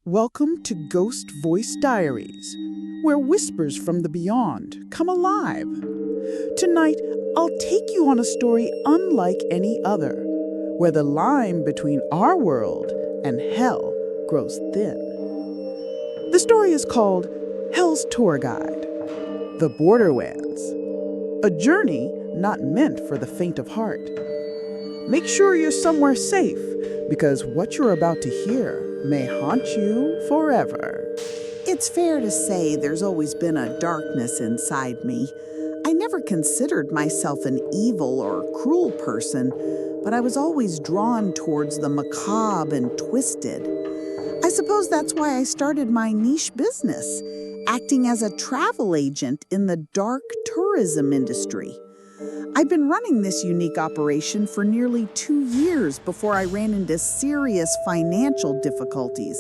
Welcome to Ghost Voice Diaries, where whispers from the beyond come alive. Tonight, I'll take you on a story unlike any other, where the line between our world and hell grows thin. The story is called Hell's Tour Guide, The Borderlands, a journey not meant for the faint of heart. Make sure you're somewhere safe, because what you're about to hear may haunt you forever. It's fair to say there's always been a darkness inside me. I never considered myself an evil or cruel person, but I was always drawn towards the macabre and twisted. I suppose that's why I started my niche business, acting as a travel agent in the dark tourism industry. I've been running this unique operation for nearly 2 years before I ran into serious financial difficulties.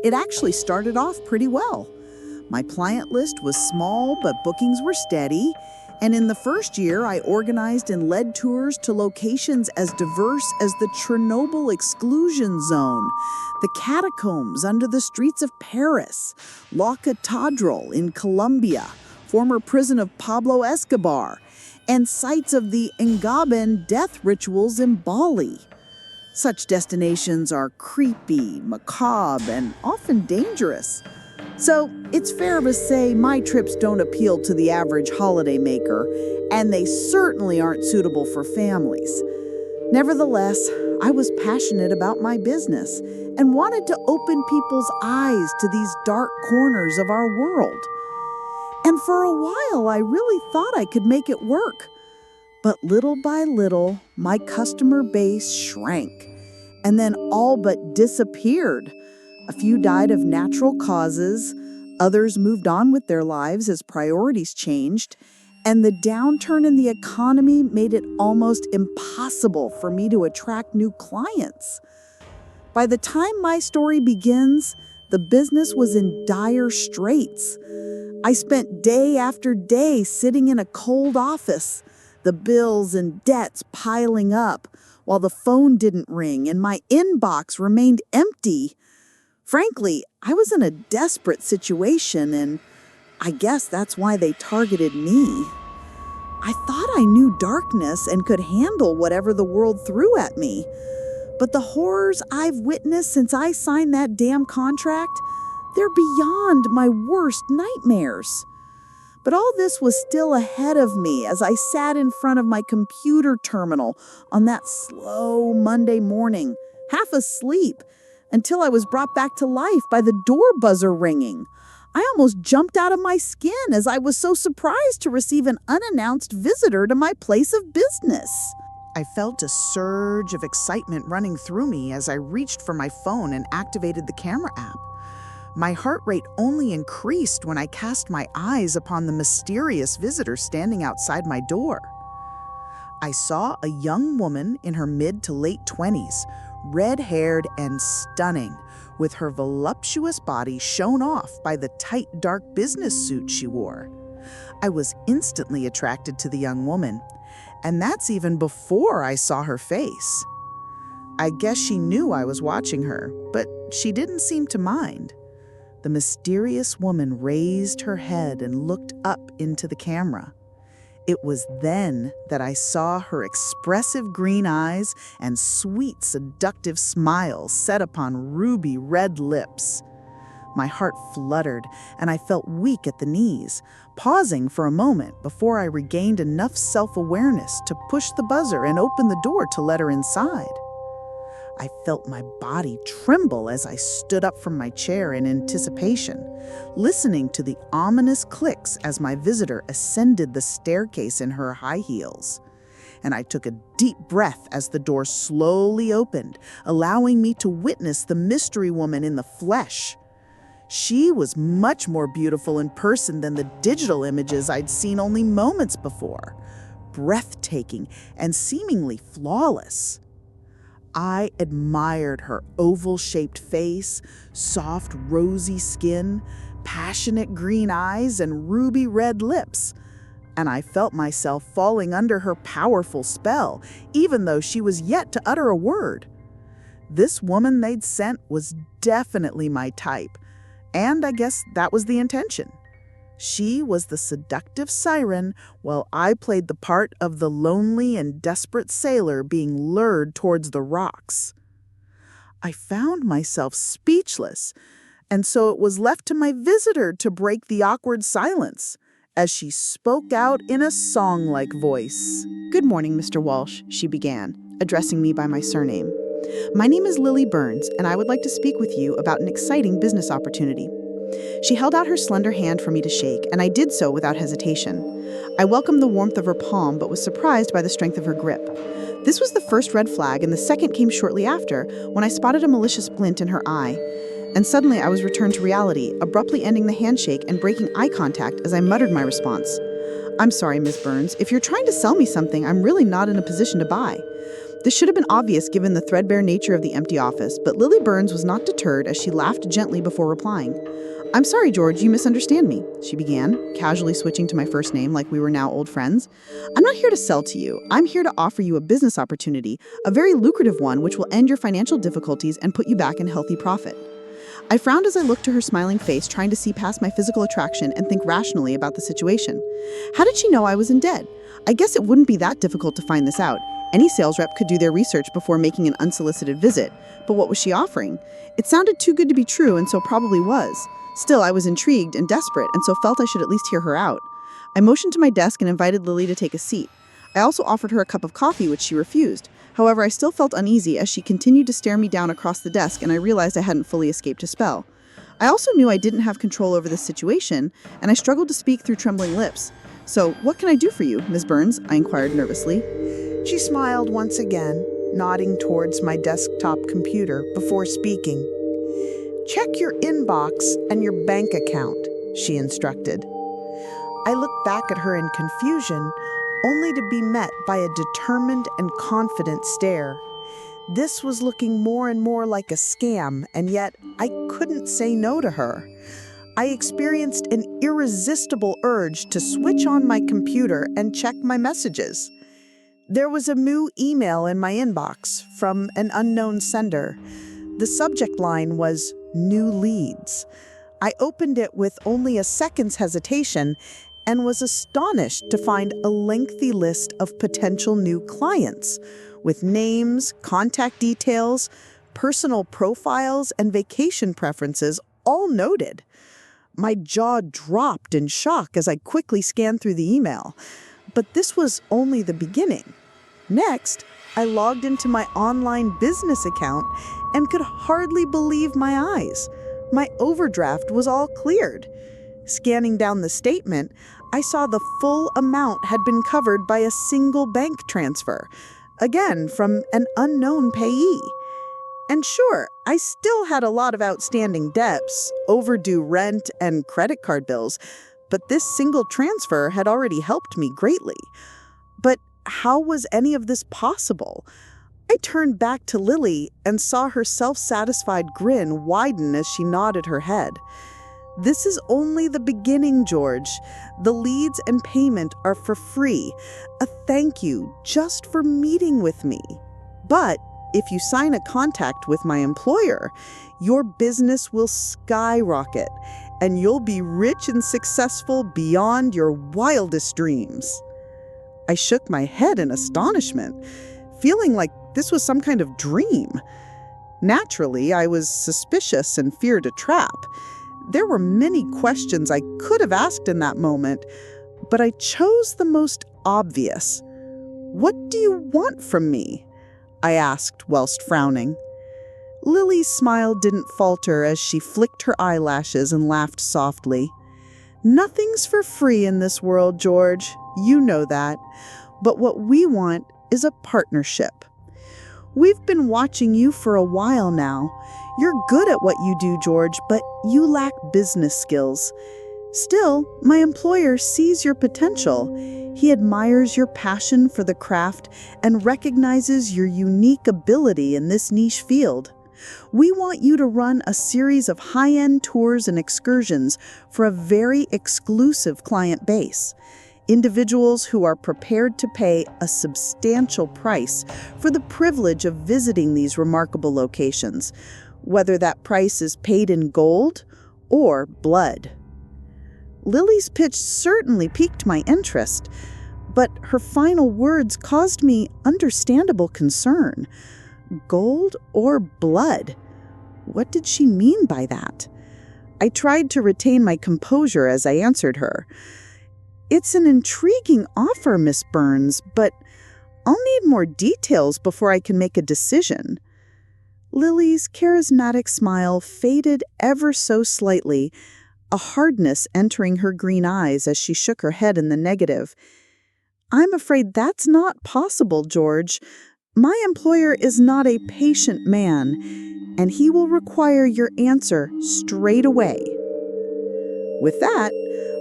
It actually started off pretty well. My client list was small, but bookings were steady. And in the first year, I organized and led tours to locations as diverse as the Chernobyl exclusion zone, the catacombs under the streets of Paris, La Catedral in Colombia, former prison of Pablo Escobar, and sites of the Ngaben death rituals in Bali. Such destinations are creepy, macabre, and often dangerous. So it's fair to say my trips don't appeal to the average holidaymaker, and they certainly aren't suitable for families. Nevertheless, I was passionate about my business and wanted to open people's eyes to these dark corners of our world. And for a while, I really thought I could make it work. But little by little, my customer base shrank and then all but disappeared. A few died of natural causes, others moved on with their lives as priorities changed, and the downturn in the economy made it almost impossible for me to attract new clients. By the time my story begins, the business was in dire straits. I spent day after day sitting in a cold office, the bills and debts piling up, while the phone didn't ring and my inbox remained empty. Frankly, I was in a desperate situation, and I guess that's why they targeted me. I thought I knew darkness and could handle whatever the world threw at me. But the horrors I've witnessed since I signed that damn contract, they're beyond my worst nightmares. But all this was still ahead of me as I sat in front of my computer terminal on that slow Monday morning, half asleep, until I was brought back to life by the door buzzer ringing. I almost jumped out of my skin as I was so surprised to receive an unannounced visitor to my place of business. I felt a surge of excitement running through me as I reached for my phone and activated the camera app. My heart rate only increased when I cast my eyes upon the mysterious visitor standing outside my door. I saw a young woman in her mid to late 20s, red-haired and stunning, with her voluptuous body shown off by the tight, dark business suit she wore. I was instantly attracted to the young woman, and that's even before I saw her face. I guess she knew I was watching her, but she didn't seem to mind. The mysterious woman raised her head and looked up into the camera. It was then that I saw her expressive green eyes and sweet, seductive smile set upon ruby red lips. My heart fluttered, and I felt weak at the knees, pausing for a moment before I regained enough self-awareness to push the buzzer and open the door to let her inside. I felt my body tremble as I stood up from my chair in anticipation, listening to the ominous clicks as my visitor ascended the staircase in her high heels. And I took a deep breath as the door slowly opened, allowing me to witness the mystery woman in the flesh. She was much more beautiful in person than the digital images I'd seen only moments before, breathtaking and seemingly flawless. I admired her oval-shaped face, soft rosy skin, passionate green eyes, and ruby red lips, and I felt myself falling under her powerful spell, even though she was yet to utter a word. This woman they'd sent was definitely my type, and I guess that was the intention. She was the seductive siren, while I played the part of the lonely and desperate sailor being lured towards the rocks. I found myself speechless, and so it was left to my visitor to break the awkward silence as she spoke out in a song-like voice. "Good morning, Mr. Walsh," she began, addressing me by my surname. "My name is Lily Burns, and I would like to speak with you about an exciting business opportunity." She held out her slender hand for me to shake, and I did so without hesitation. I welcomed the warmth of her palm, but was surprised by the strength of her grip. This was the first red flag, and the second came shortly after, when I spotted a malicious glint in her eye. And suddenly I was returned to reality, abruptly ending the handshake and breaking eye contact as I muttered my response. "I'm sorry, Ms. Burns. If you're trying to sell me something, I'm really not in a position to buy." This should have been obvious given the threadbare nature of the empty office, but Lily Burns was not deterred as she laughed gently before replying. "I'm sorry, George, you misunderstand me," she began, casually switching to my first name like we were now old friends. "I'm not here to sell to you. I'm here to offer you a business opportunity, a very lucrative one which will end your financial difficulties and put you back in healthy profit." I frowned as I looked to her smiling face, trying to see past my physical attraction and think rationally about the situation. How did she know I was in debt? I guess it wouldn't be that difficult to find this out. Any sales rep could do their research before making an unsolicited visit. But what was she offering? It sounded too good to be true, and so probably was. Still, I was intrigued and desperate, and so felt I should at least hear her out. I motioned to my desk and invited Lily to take a seat. I also offered her a cup of coffee, which she refused. However, I still felt uneasy as she continued to stare me down across the desk, and I realized I hadn't fully escaped a spell. I also knew I didn't have control over this situation, and I struggled to speak through trembling lips. "So, what can I do for you, Ms. Burns?" I inquired nervously. She smiled once again, nodding towards my desktop computer before speaking. "Check your inbox and your bank account," she instructed. I looked back at her in confusion, only to be met by a determined and confident stare. This was looking more and more like a scam, and yet I couldn't say no to her. I experienced an irresistible urge to switch on my computer and check my messages. There was a new email in my inbox from an unknown sender. The subject line was "New Leads." I opened it with only a second's hesitation and was astonished to find a lengthy list of potential new clients, with names, contact details, personal profiles, and vacation preferences all noted. My jaw dropped in shock as I quickly scanned through the email. But this was only the beginning. Next, I logged into my online business account and could hardly believe my eyes. My overdraft was all cleared. Scanning down the statement, I saw the full amount had been covered by a single bank transfer, again from an unknown payee. And sure, I still had a lot of outstanding debts, overdue rent, and credit card bills, but this single transfer had already helped me greatly. But how was any of this possible? I turned back to Lily and saw her self-satisfied grin widen as she nodded her head. "This is only the beginning, George. The leads and payment are for free. A thank you just for meeting with me. But if you sign a contract with my employer, your business will skyrocket, and you'll be rich and successful beyond your wildest dreams." I shook my head in astonishment, feeling like this was some kind of dream. Naturally, I was suspicious and feared a trap. There were many questions I could have asked in that moment, but I chose the most obvious. "What do you want from me?" I asked whilst frowning. Lily's smile didn't falter as she flicked her eyelashes and laughed softly. "Nothing's for free in this world, George. You know that. But what we want is a partnership. We've been watching you for a while now. You're good at what you do, George, but you lack business skills. Still, my employer sees your potential. He admires your passion for the craft and recognizes your unique ability in this niche field. We want you to run a series of high-end tours and excursions for a very exclusive client base. Individuals who are prepared to pay a substantial price for the privilege of visiting these remarkable locations, whether that price is paid in gold or blood. Lily's pitch certainly piqued my interest, but her final words caused me understandable concern. Gold or blood? What did she mean by that? I tried to retain my composure as I answered her. It's an intriguing offer, Miss Burns, but I'll need more details before I can make a decision. Lily's charismatic smile faded ever so slightly, a hardness entering her green eyes as she shook her head in the negative. I'm afraid that's not possible, George. My employer is not a patient man, and he will require your answer straight away. With that,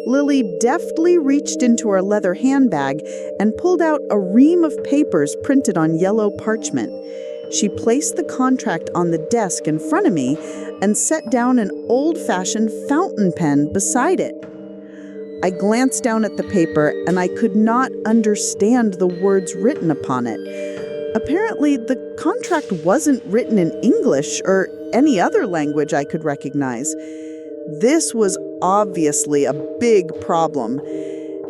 Lily deftly reached into her leather handbag and pulled out a ream of papers printed on yellow parchment. She placed the contract on the desk in front of me and set down an old-fashioned fountain pen beside it. I glanced down at the paper and I could not understand the words written upon it. Apparently, the contract wasn't written in English or any other language I could recognize. This was obviously a big problem,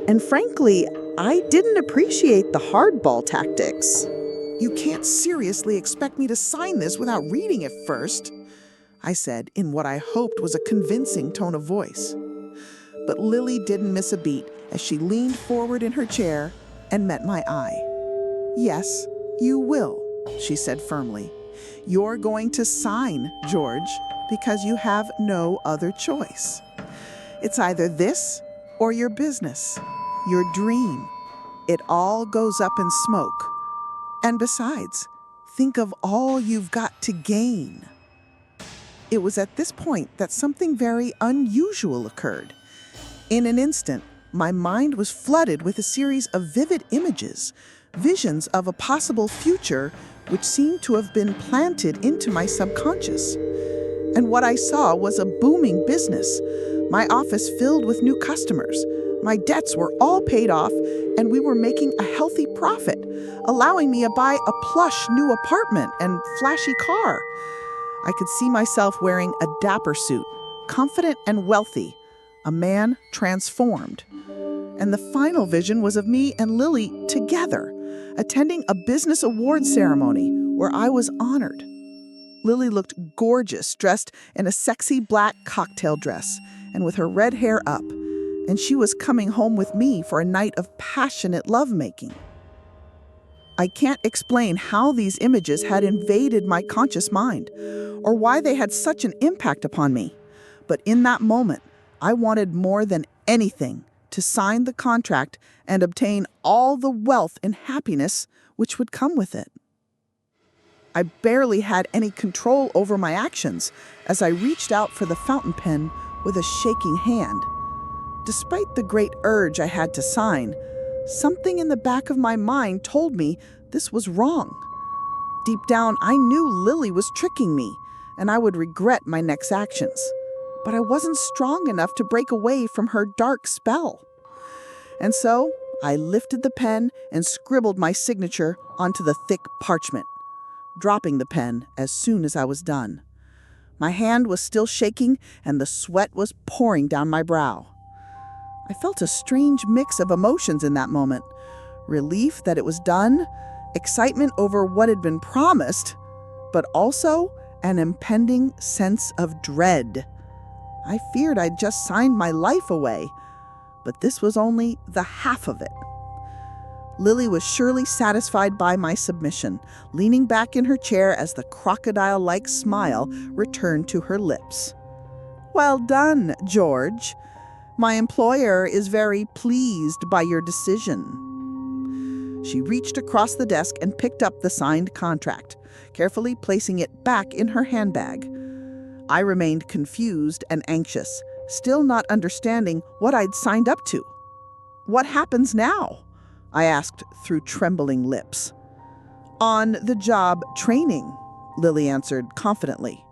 and frankly, I didn't appreciate the hardball tactics. You can't seriously expect me to sign this without reading it first, I said in what I hoped was a convincing tone of voice. But Lily didn't miss a beat as she leaned forward in her chair and met my eye. Yes, you will, she said firmly. You're going to sign, George, because you have no other choice. It's either this or your business, your dream. It all goes up in smoke. And besides, think of all you've got to gain. It was at this point that something very unusual occurred. In an instant, my mind was flooded with a series of vivid images, visions of a possible future which seemed to have been planted into my subconscious. And what I saw was a booming business, my office filled with new customers. My debts were all paid off, and we were making a healthy profit, allowing me to buy a plush new apartment and flashy car. I could see myself wearing a dapper suit, confident and wealthy, a man transformed. And the final vision was of me and Lily together, attending a business awards ceremony where I was honored. Lily looked gorgeous, dressed in a sexy black cocktail dress and with her red hair up, and she was coming home with me for a night of passionate lovemaking. I can't explain how these images had invaded my conscious mind or why they had such an impact upon me, but in that moment, I wanted more than anything to sign the contract and obtain all the wealth and happiness which would come with it. I barely had any control over my actions as I reached out for the fountain pen with a shaking hand. Despite the great urge I had to sign, something in the back of my mind told me this was wrong. Deep down, I knew Lily was tricking me, and I would regret my next actions. But I wasn't strong enough to break away from her dark spell. And so, I lifted the pen and scribbled my signature onto the thick parchment, dropping the pen as soon as I was done. My hand was still shaking and the sweat was pouring down my brow. I felt a strange mix of emotions in that moment. Relief that it was done, excitement over what had been promised, but also an impending sense of dread. I feared I'd just signed my life away, but this was only the half of it. Lily was surely satisfied by my submission, leaning back in her chair as the crocodile-like smile returned to her lips. Well done, George. My employer is very pleased by your decision. She reached across the desk and picked up the signed contract, carefully placing it back in her handbag. I remained confused and anxious, still not understanding what I'd signed up to. What happens now? I asked through trembling lips. On-the-job training, Lily answered confidently.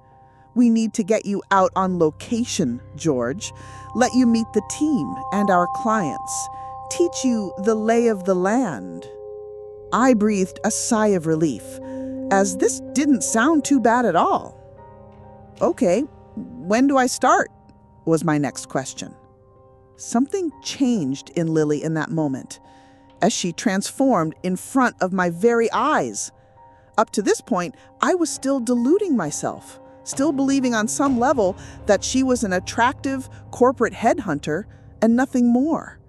We need to get you out on location, George. Let you meet the team and our clients. teach you the lay of the land." I breathed a sigh of relief, as this didn't sound too bad at all. "Okay, when do I start?" was my next question. Something changed in Lily in that moment, as she transformed in front of my very eyes. Up to this point, I was still deluding myself, still believing on some level that she was an attractive corporate headhunter and nothing more.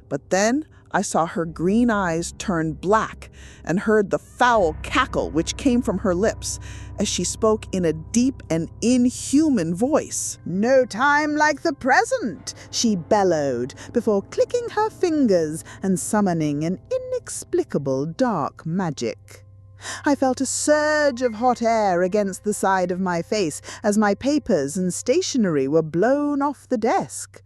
But then I saw her green eyes turn black and heard the foul cackle which came from her lips as she spoke in a deep and inhuman voice. "No time like the present," she bellowed, before clicking her fingers and summoning an inexplicable dark magic. I felt a surge of hot air against the side of my face as my papers and stationery were blown off the desk.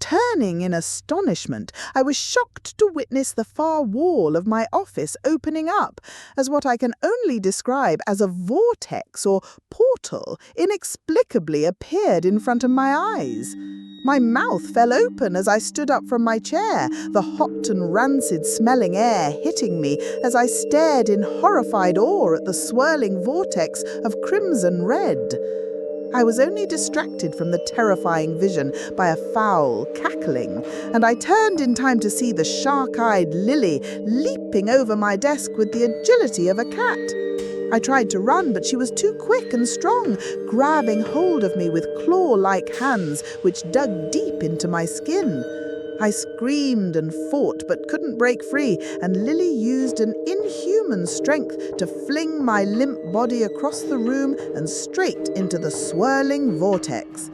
Turning in astonishment, I was shocked to witness the far wall of my office opening up as what I can only describe as a vortex or portal inexplicably appeared in front of my eyes. My mouth fell open as I stood up from my chair, the hot and rancid-smelling air hitting me as I stared in horrified awe at the swirling vortex of crimson red. I was only distracted from the terrifying vision by a foul cackling, and I turned in time to see the shark-eyed Lily leaping over my desk with the agility of a cat. I tried to run, but she was too quick and strong, grabbing hold of me with claw-like hands which dug deep into my skin. I screamed and fought, but couldn't break free, and Lily used an inhuman strength to fling my limp body across the room and straight into the swirling vortex.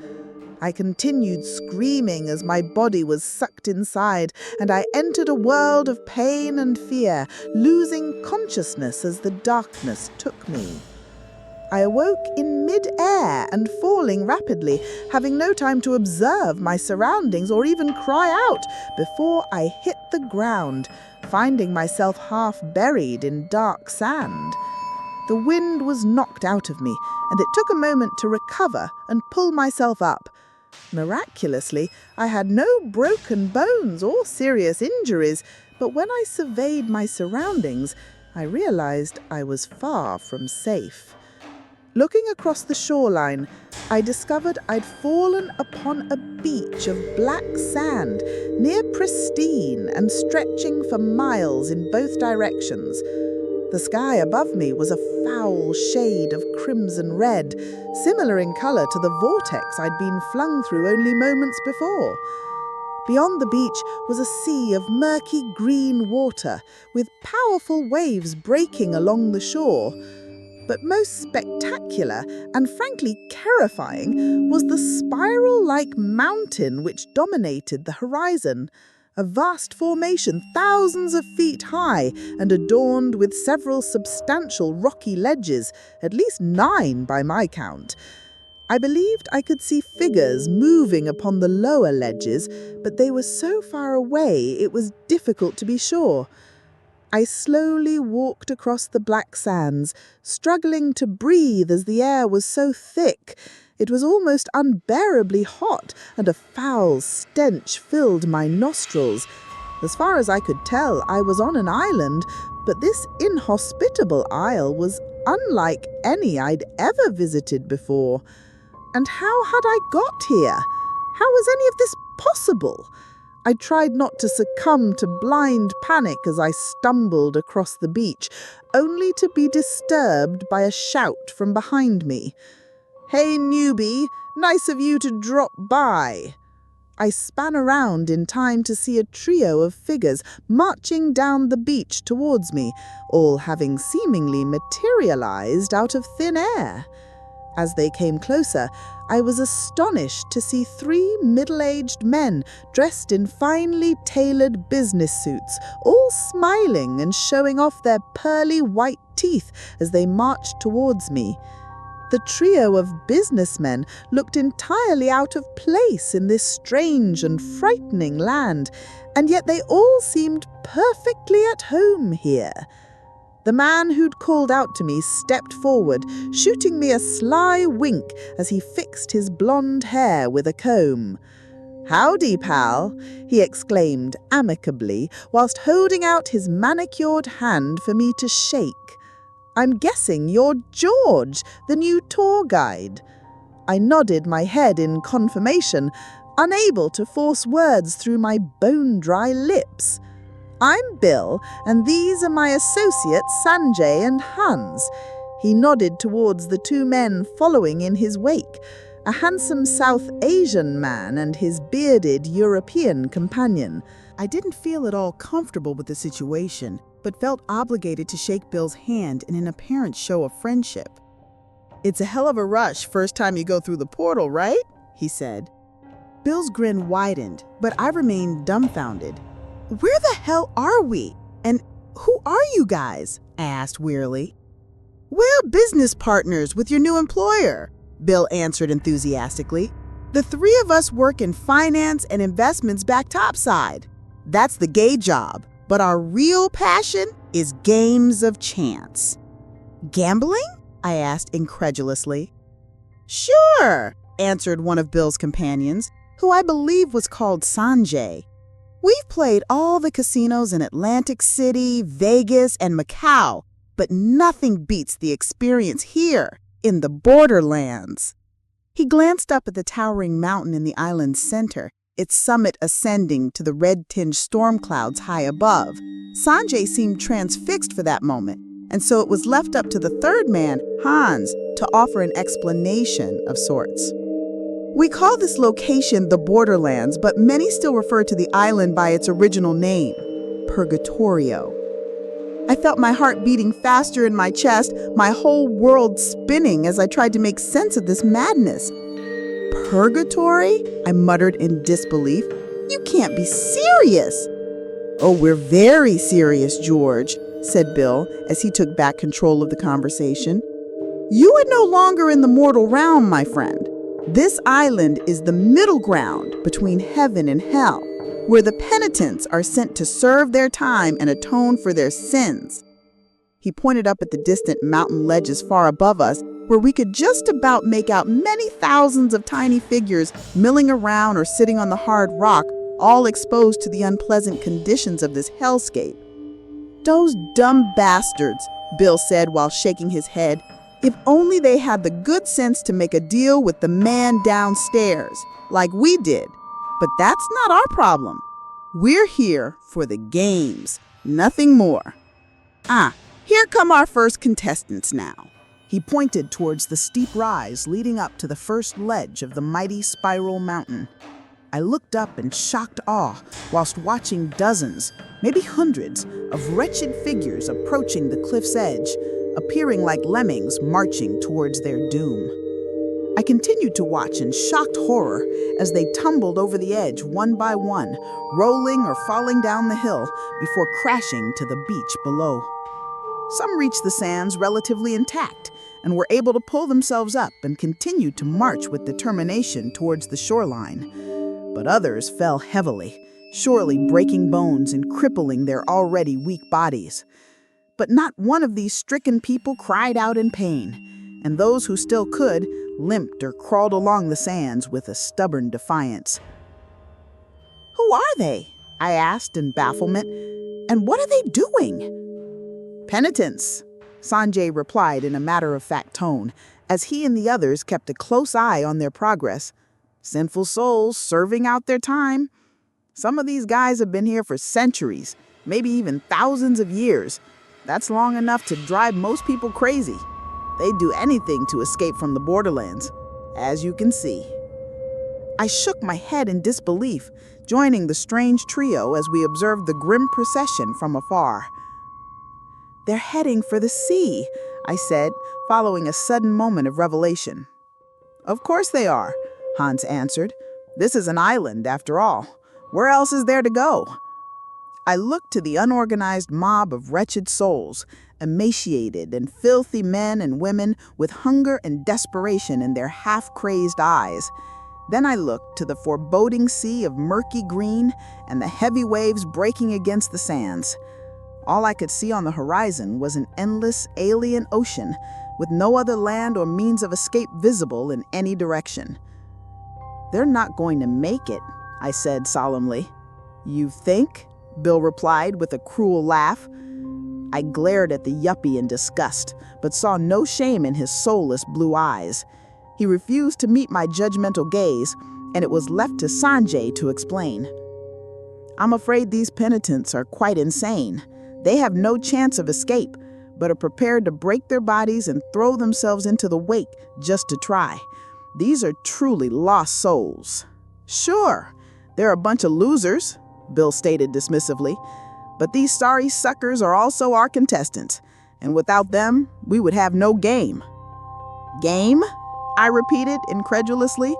I continued screaming as my body was sucked inside, and I entered a world of pain and fear, losing consciousness as the darkness took me. I awoke in mid-air and falling rapidly, having no time to observe my surroundings or even cry out before I hit the ground, finding myself half buried in dark sand. The wind was knocked out of me, and it took a moment to recover and pull myself up. Miraculously, I had no broken bones or serious injuries, but when I surveyed my surroundings, I realized I was far from safe. Looking across the shoreline, I discovered I'd fallen upon a beach of black sand, near pristine and stretching for miles in both directions. The sky above me was a foul shade of crimson red, similar in color to the vortex I'd been flung through only moments before. Beyond the beach was a sea of murky green water, with powerful waves breaking along the shore. But most spectacular and frankly terrifying was the spiral-like mountain which dominated the horizon, a vast formation thousands of feet high and adorned with several substantial rocky ledges, at least 9 by my count. I believed I could see figures moving upon the lower ledges, but they were so far away it was difficult to be sure. I slowly walked across the black sands, struggling to breathe as the air was so thick. It was almost unbearably hot, and a foul stench filled my nostrils. As far as I could tell, I was on an island, but this inhospitable isle was unlike any I'd ever visited before. And how had I got here? How was any of this possible? I tried not to succumb to blind panic as I stumbled across the beach, only to be disturbed by a shout from behind me. "Hey, newbie, nice of you to drop by." I span around in time to see a trio of figures marching down the beach towards me, all having seemingly materialized out of thin air. As they came closer, I was astonished to see 3 middle-aged men dressed in finely tailored business suits, all smiling and showing off their pearly white teeth as they marched towards me. The trio of businessmen looked entirely out of place in this strange and frightening land, and yet they all seemed perfectly at home here. The man who'd called out to me stepped forward, shooting me a sly wink as he fixed his blonde hair with a comb. "Howdy, pal," he exclaimed amicably whilst holding out his manicured hand for me to shake. "I'm guessing you're George, the new tour guide." I nodded my head in confirmation, unable to force words through my bone-dry lips. "I'm Bill, and these are my associates Sanjay and Hans." He nodded towards the two men following in his wake, a handsome South Asian man and his bearded European companion. I didn't feel at all comfortable with the situation, but felt obligated to shake Bill's hand in an apparent show of friendship. "It's a hell of a rush first time you go through the portal, right?" he said. Bill's grin widened, but I remained dumbfounded. "Where the hell are we? And who are you guys?" I asked wearily. "We're business partners with your new employer," Bill answered enthusiastically. "The three of us work in finance and investments back topside. That's the gay job, but our real passion is games of chance." "Gambling?" I asked incredulously. "Sure," answered one of Bill's companions, who I believe was called Sanjay. "We've played all the casinos in Atlantic City, Vegas, and Macau, but nothing beats the experience here in the Borderlands." He glanced up at the towering mountain in the island's center, its summit ascending to the red-tinged storm clouds high above. Sanjay seemed transfixed for that moment, and so it was left up to the third man, Hans, to offer an explanation of sorts. "We call this location the Borderlands, but many still refer to the island by its original name, Purgatorio." I felt my heart beating faster in my chest, my whole world spinning as I tried to make sense of this madness. "Purgatory?" I muttered in disbelief. "You can't be serious." "Oh, we're very serious, George," said Bill as he took back control of the conversation. "You are no longer in the mortal realm, my friend. This island is the middle ground between heaven and hell, where the penitents are sent to serve their time and atone for their sins." He pointed up at the distant mountain ledges far above us, where we could just about make out many thousands of tiny figures milling around or sitting on the hard rock, all exposed to the unpleasant conditions of this hellscape. "Those dumb bastards," Bill said while shaking his head. "If only they had the good sense to make a deal with the man downstairs, like we did. But that's not our problem. We're here for the games, nothing more. Here come our first contestants now." He pointed towards the steep rise leading up to the first ledge of the mighty spiral mountain. I looked up in shocked awe whilst watching dozens, maybe hundreds, of wretched figures approaching the cliff's edge, appearing like lemmings marching towards their doom. I continued to watch in shocked horror as they tumbled over the edge one by one, rolling or falling down the hill before crashing to the beach below. Some reached the sands relatively intact and were able to pull themselves up and continue to march with determination towards the shoreline. But others fell heavily, surely breaking bones and crippling their already weak bodies. But not one of these stricken people cried out in pain, and those who still could limped or crawled along the sands with a stubborn defiance. "Who are they?" I asked in bafflement. "And what are they doing?" "Penitents," Sanjay replied in a matter-of-fact tone, as he and the others kept a close eye on their progress. "Sinful souls serving out their time. Some of these guys have been here for centuries, maybe even thousands of years. That's long enough to drive most people crazy. They'd do anything to escape from the Borderlands, as you can see." I shook my head in disbelief, joining the strange trio as we observed the grim procession from afar. "They're heading for the sea," I said, following a sudden moment of revelation. "Of course they are," Hans answered. "This is an island, after all. Where else is there to go?" I looked to the unorganized mob of wretched souls, emaciated and filthy men and women with hunger and desperation in their half-crazed eyes. Then I looked to the foreboding sea of murky green and the heavy waves breaking against the sands. All I could see on the horizon was an endless alien ocean with no other land or means of escape visible in any direction. "They're not going to make it," I said solemnly. You think? Bill replied with a cruel laugh. I glared at the yuppie in disgust, but saw no shame in his soulless blue eyes. He refused to meet my judgmental gaze, and it was left to Sanjay to explain. I'm afraid these penitents are quite insane. They have no chance of escape, but are prepared to break their bodies and throw themselves into the wake just to try. These are truly lost souls. Sure, they're a bunch of losers, Bill stated dismissively, but these sorry suckers are also our contestants, and without them, we would have no game. Game? I repeated incredulously,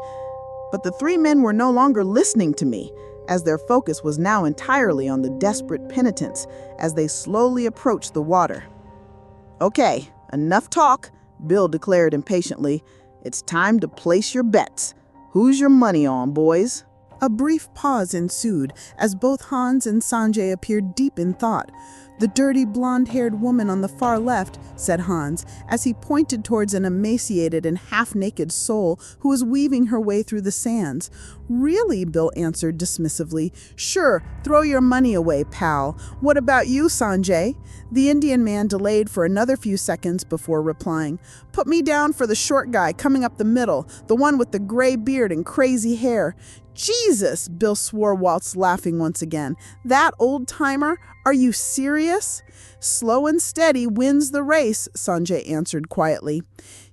but the three men were no longer listening to me, as their focus was now entirely on the desperate penitents as they slowly approached the water. Okay, enough talk, Bill declared impatiently. It's time to place your bets. Who's your money on, boys? A brief pause ensued as both Hans and Sanjay appeared deep in thought. The dirty blonde-haired woman on the far left, said Hans, as he pointed towards an emaciated and half-naked soul who was weaving her way through the sands. Really, Bill answered dismissively. Sure, throw your money away, pal. What about you, Sanjay? The Indian man delayed for another few seconds before replying. Put me down for the short guy coming up the middle, the one with the gray beard and crazy hair. Jesus, Bill swore whilst laughing once again. That old-timer? Are you serious? Slow and steady wins the race, Sanjay answered quietly.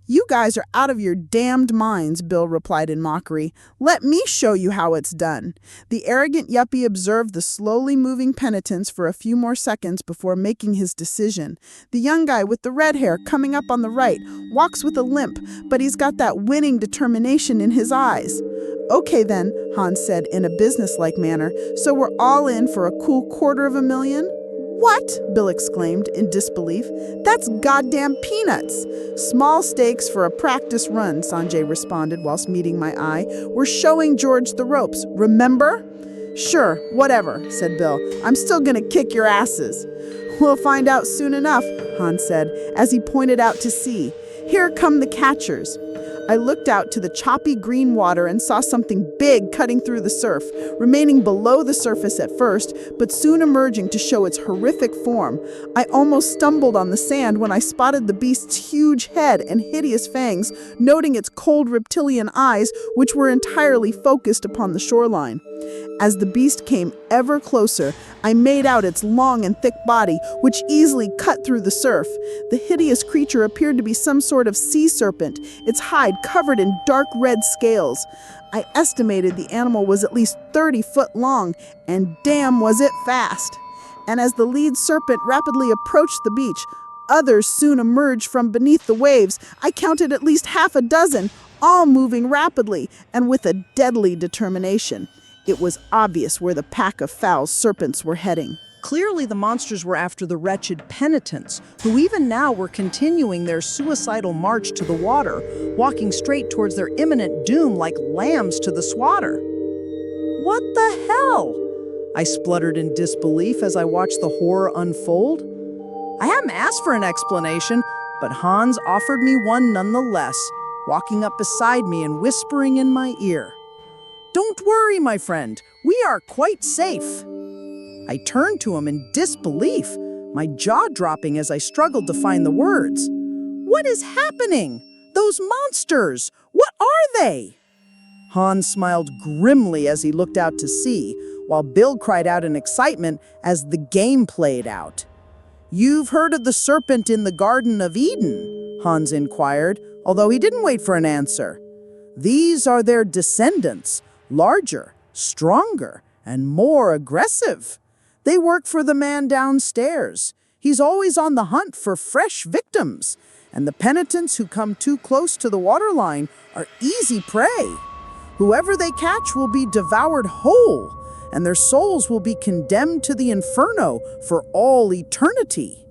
You guys are out of your damned minds, Bill replied in mockery. Let me show you how it's done. The arrogant yuppie observed the slowly moving penitents for a few more seconds before making his decision. The young guy with the red hair coming up on the right walks with a limp, but he's got that winning determination in his eyes. Okay then, Hans said in a businesslike manner, so we're all in for a cool $250,000? What? Bill exclaimed in disbelief. That's goddamn peanuts. Small stakes for a practice run, Sanjay responded whilst meeting my eye. We're showing George the ropes, remember? Sure, whatever, said Bill. I'm still gonna kick your asses. We'll find out soon enough, Hans said, as he pointed out to sea. Here come the catchers. I looked out to the choppy green water and saw something big cutting through the surf, remaining below the surface at first, but soon emerging to show its horrific form. I almost stumbled on the sand when I spotted the beast's huge head and hideous fangs, noting its cold reptilian eyes, which were entirely focused upon the shoreline. As the beast came ever closer, I made out its long and thick body, which easily cut through the surf. The hideous creature appeared to be some sort of sea serpent, its hide covered in dark red scales. I estimated the animal was at least 30 foot long, and damn was it fast. And as the lead serpent rapidly approached the beach, others soon emerged from beneath the waves. I counted at least half a dozen, all moving rapidly and with a deadly determination. It was obvious where the pack of foul serpents were heading. Clearly, the monsters were after the wretched penitents, who even now were continuing their suicidal march to the water, walking straight towards their imminent doom like lambs to the slaughter. What the hell? I spluttered in disbelief as I watched the horror unfold. I hadn't asked for an explanation, but Hans offered me one nonetheless, walking up beside me and whispering in my ear. Don't worry, my friend, we are quite safe. I turned to him in disbelief, my jaw dropping as I struggled to find the words. What is happening? Those monsters, what are they? Hans smiled grimly as he looked out to sea, while Bill cried out in excitement as the game played out. You've heard of the serpent in the Garden of Eden? Hans inquired, although he didn't wait for an answer. These are their descendants, larger, stronger, and more aggressive. They work for the man downstairs. He's always on the hunt for fresh victims, and the penitents who come too close to the waterline are easy prey. Whoever they catch will be devoured whole, and their souls will be condemned to the Inferno for all eternity.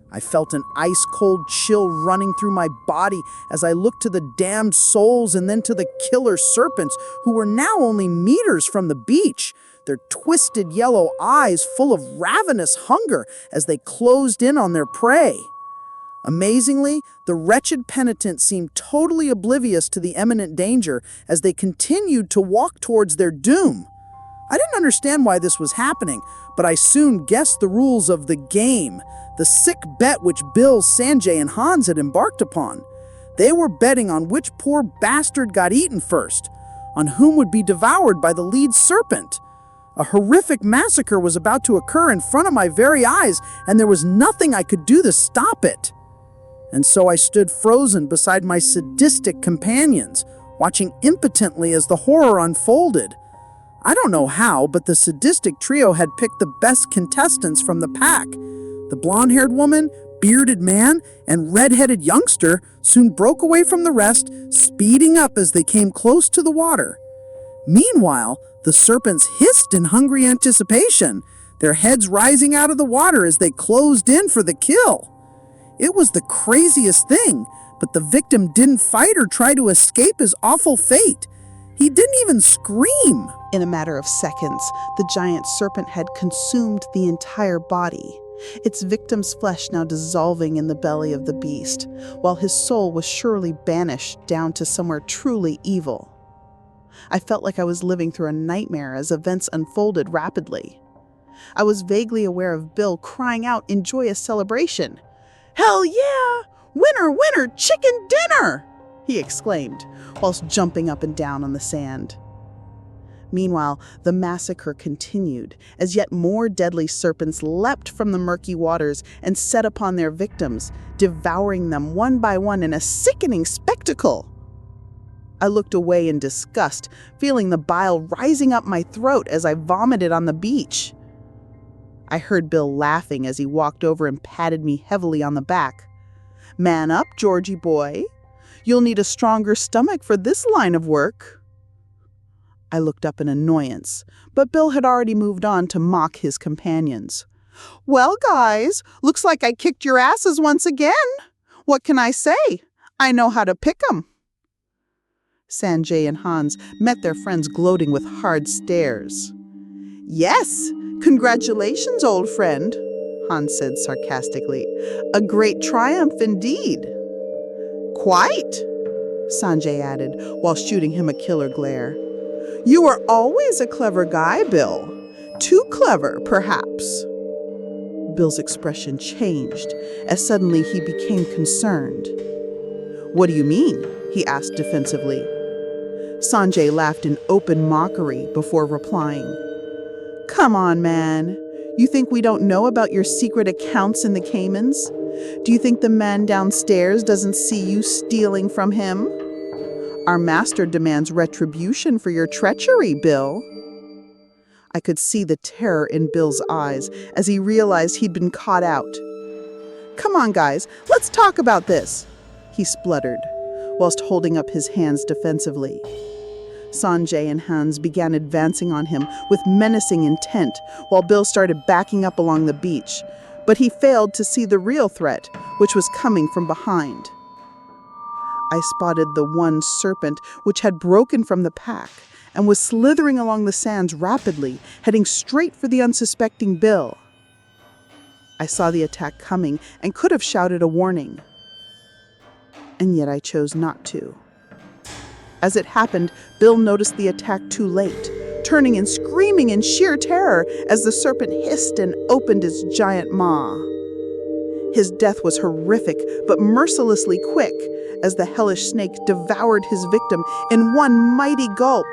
I felt an ice-cold chill running through my body as I looked to the damned souls and then to the killer serpents who were now only meters from the beach, their twisted yellow eyes full of ravenous hunger as they closed in on their prey. Amazingly, the wretched penitents seemed totally oblivious to the imminent danger as they continued to walk towards their doom. I didn't understand why this was happening, but I soon guessed the rules of the game, the sick bet which Bill, Sanjay, and Hans had embarked upon. They were betting on which poor bastard got eaten first, on whom would be devoured by the lead serpent. A horrific massacre was about to occur in front of my very eyes, and there was nothing I could do to stop it. And so I stood frozen beside my sadistic companions, watching impotently as the horror unfolded. I don't know how, but the sadistic trio had picked the best contestants from the pack. The blonde-haired woman, bearded man, and red-headed youngster soon broke away from the rest, speeding up as they came close to the water. Meanwhile, the serpents hissed in hungry anticipation, their heads rising out of the water as they closed in for the kill. It was the craziest thing, but the victim didn't fight or try to escape his awful fate. He didn't even scream. In a matter of seconds, the giant serpent had consumed the entire body, its victim's flesh now dissolving in the belly of the beast, while his soul was surely banished down to somewhere truly evil. I felt like I was living through a nightmare as events unfolded rapidly. I was vaguely aware of Bill crying out in joyous celebration. "Hell yeah! Winner, winner, chicken dinner!" he exclaimed, whilst jumping up and down on the sand. Meanwhile, the massacre continued, as yet more deadly serpents leapt from the murky waters and set upon their victims, devouring them one by one in a sickening spectacle. I looked away in disgust, feeling the bile rising up my throat as I vomited on the beach. I heard Bill laughing as he walked over and patted me heavily on the back. "Man up, Georgie boy. You'll need a stronger stomach for this line of work." I looked up in annoyance, but Bill had already moved on to mock his companions. "Well, guys, looks like I kicked your asses once again. What can I say? I know how to pick 'em." Sanjay and Hans met their friends gloating with hard stares. "Yes, congratulations, old friend," Hans said sarcastically. "A great triumph indeed." "Quite," Sanjay added, while shooting him a killer glare. "You were always a clever guy, Bill. Too clever, perhaps." Bill's expression changed, as suddenly he became concerned. "What do you mean?" he asked defensively. Sanjay laughed in open mockery before replying. "Come on, man. You think we don't know about your secret accounts in the Caymans? Do you think the man downstairs doesn't see you stealing from him? Our master demands retribution for your treachery, Bill." I could see the terror in Bill's eyes as he realized he'd been caught out. "Come on, guys, let's talk about this," he spluttered, whilst holding up his hands defensively. Sanjay and Hans began advancing on him with menacing intent, while Bill started backing up along the beach, but he failed to see the real threat, which was coming from behind. I spotted the one serpent which had broken from the pack and was slithering along the sands rapidly, heading straight for the unsuspecting Bill. I saw the attack coming and could have shouted a warning. And yet I chose not to. As it happened, Bill noticed the attack too late, turning and screaming in sheer terror as the serpent hissed and opened its giant maw. His death was horrific, but mercilessly quick, as the hellish snake devoured his victim in one mighty gulp,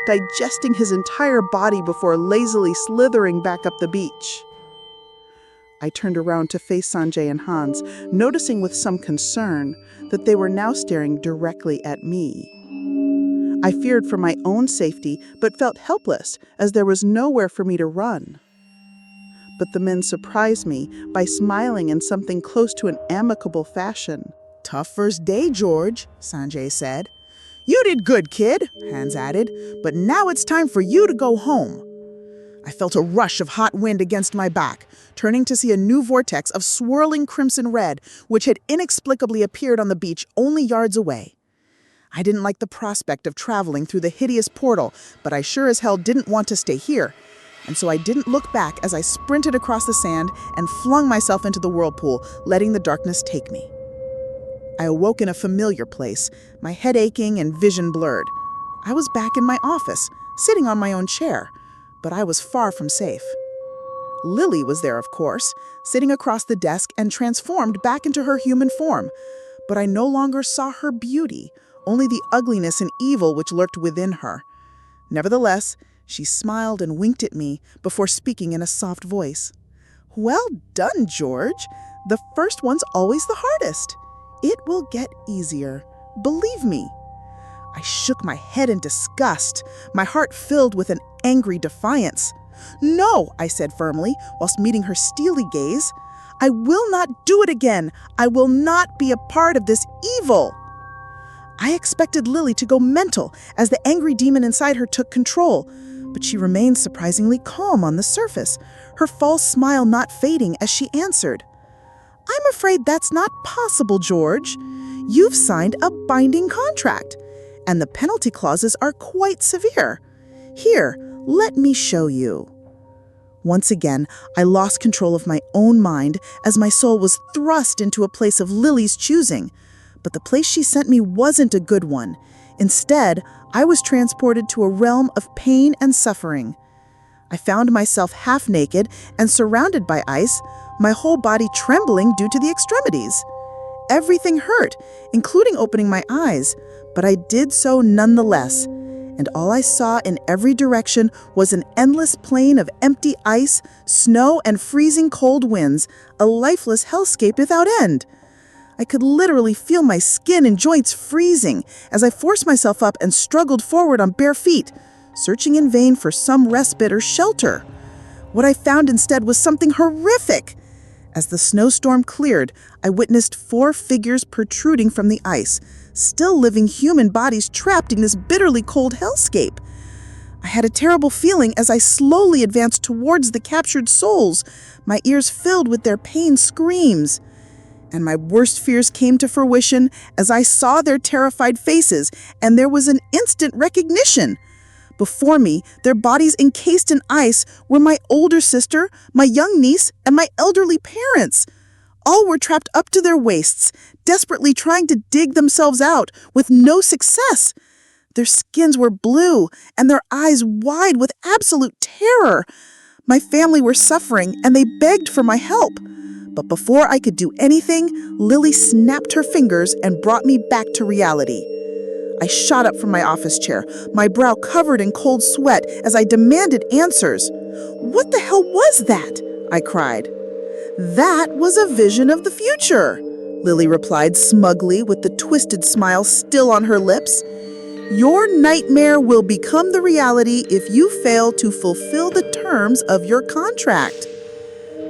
digesting his entire body before lazily slithering back up the beach. I turned around to face Sanjay and Hans, noticing with some concern that they were now staring directly at me. I feared for my own safety, but felt helpless, as there was nowhere for me to run. But the men surprised me by smiling in something close to an amicable fashion. "Tough first day, George," Sanjay said. "You did good, kid," Hans added, "but now it's time for you to go home." I felt a rush of hot wind against my back, turning to see a new vortex of swirling crimson red, which had inexplicably appeared on the beach only yards away. I didn't like the prospect of traveling through the hideous portal, but I sure as hell didn't want to stay here, and so I didn't look back as I sprinted across the sand and flung myself into the whirlpool, letting the darkness take me. I awoke in a familiar place, my head aching and vision blurred. I was back in my office, sitting on my own chair, but I was far from safe. Lily was there, of course, sitting across the desk and transformed back into her human form. But I no longer saw her beauty, only the ugliness and evil which lurked within her. Nevertheless, she smiled and winked at me before speaking in a soft voice. "Well done, George. The first one's always the hardest. It will get easier. Believe me." I shook my head in disgust, my heart filled with an angry defiance. "No," I said firmly, whilst meeting her steely gaze. "I will not do it again. I will not be a part of this evil." I expected Lily to go mental as the angry demon inside her took control, but she remained surprisingly calm on the surface, her false smile not fading as she answered. "I'm afraid that's not possible, George. You've signed a binding contract, and the penalty clauses are quite severe. Here, let me show you." Once again, I lost control of my own mind as my soul was thrust into a place of Lily's choosing. But the place she sent me wasn't a good one. Instead, I was transported to a realm of pain and suffering. I found myself half naked and surrounded by ice, my whole body trembling due to the extremities. Everything hurt, including opening my eyes, but I did so nonetheless. And all I saw in every direction was an endless plain of empty ice, snow, and freezing cold winds, a lifeless hellscape without end. I could literally feel my skin and joints freezing as I forced myself up and struggled forward on bare feet, searching in vain for some respite or shelter. What I found instead was something horrific. As the snowstorm cleared, I witnessed 4 figures protruding from the ice, still living human bodies trapped in this bitterly cold hellscape. I had a terrible feeling as I slowly advanced towards the captured souls, my ears filled with their pain screams. And my worst fears came to fruition as I saw their terrified faces, and there was an instant recognition. Before me, their bodies encased in ice, were my older sister, my young niece, and my elderly parents. All were trapped up to their waists, desperately trying to dig themselves out, with no success. Their skins were blue, and their eyes wide with absolute terror. My family were suffering, and they begged for my help. But before I could do anything, Lily snapped her fingers and brought me back to reality. I shot up from my office chair, my brow covered in cold sweat as I demanded answers. "What the hell was that?" I cried. "That was a vision of the future," Lily replied smugly with the twisted smile still on her lips. "Your nightmare will become the reality if you fail to fulfill the terms of your contract."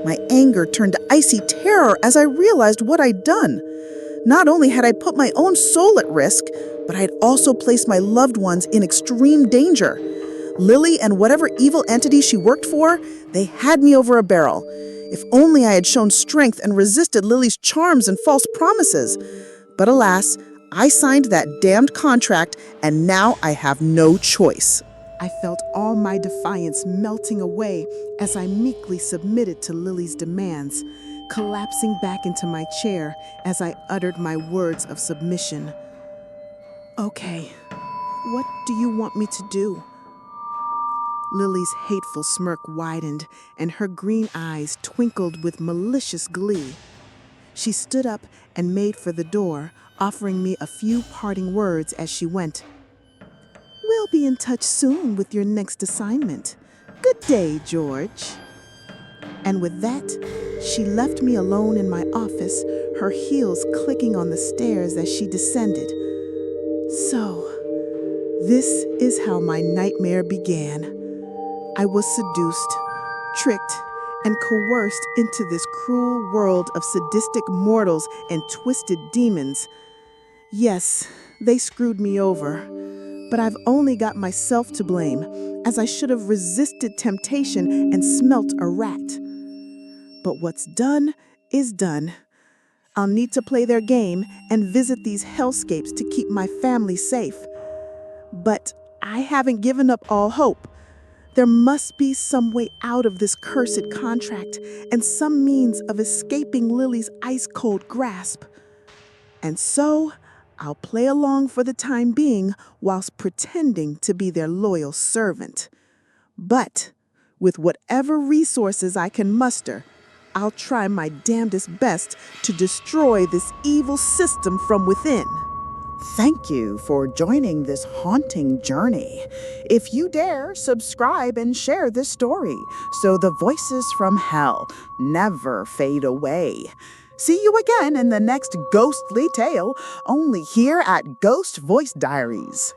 My anger turned to icy terror as I realized what I'd done. Not only had I put my own soul at risk, but I had also placed my loved ones in extreme danger. Lily and whatever evil entity she worked for, they had me over a barrel. If only I had shown strength and resisted Lily's charms and false promises. But alas, I signed that damned contract, and now I have no choice. I felt all my defiance melting away as I meekly submitted to Lily's demands, collapsing back into my chair as I uttered my words of submission. "Okay, what do you want me to do?" Lily's hateful smirk widened, and her green eyes twinkled with malicious glee. She stood up and made for the door, offering me a few parting words as she went. "We'll be in touch soon with your next assignment. Good day, George." And with that, she left me alone in my office, her heels clicking on the stairs as she descended. So, this is how my nightmare began. I was seduced, tricked, and coerced into this cruel world of sadistic mortals and twisted demons. Yes, they screwed me over. But I've only got myself to blame, as I should have resisted temptation and smelt a rat. But what's done is done. I'll need to play their game and visit these hellscapes to keep my family safe. But I haven't given up all hope. There must be some way out of this cursed contract and some means of escaping Lily's ice-cold grasp. And so, I'll play along for the time being whilst pretending to be their loyal servant. But With whatever resources I can muster, I'll try my damnedest best to destroy this evil system from within. Thank you for joining this haunting journey. If you dare, subscribe and share this story so the voices from hell never fade away. See you again in the next ghostly tale, only here at Ghost Voice Diaries.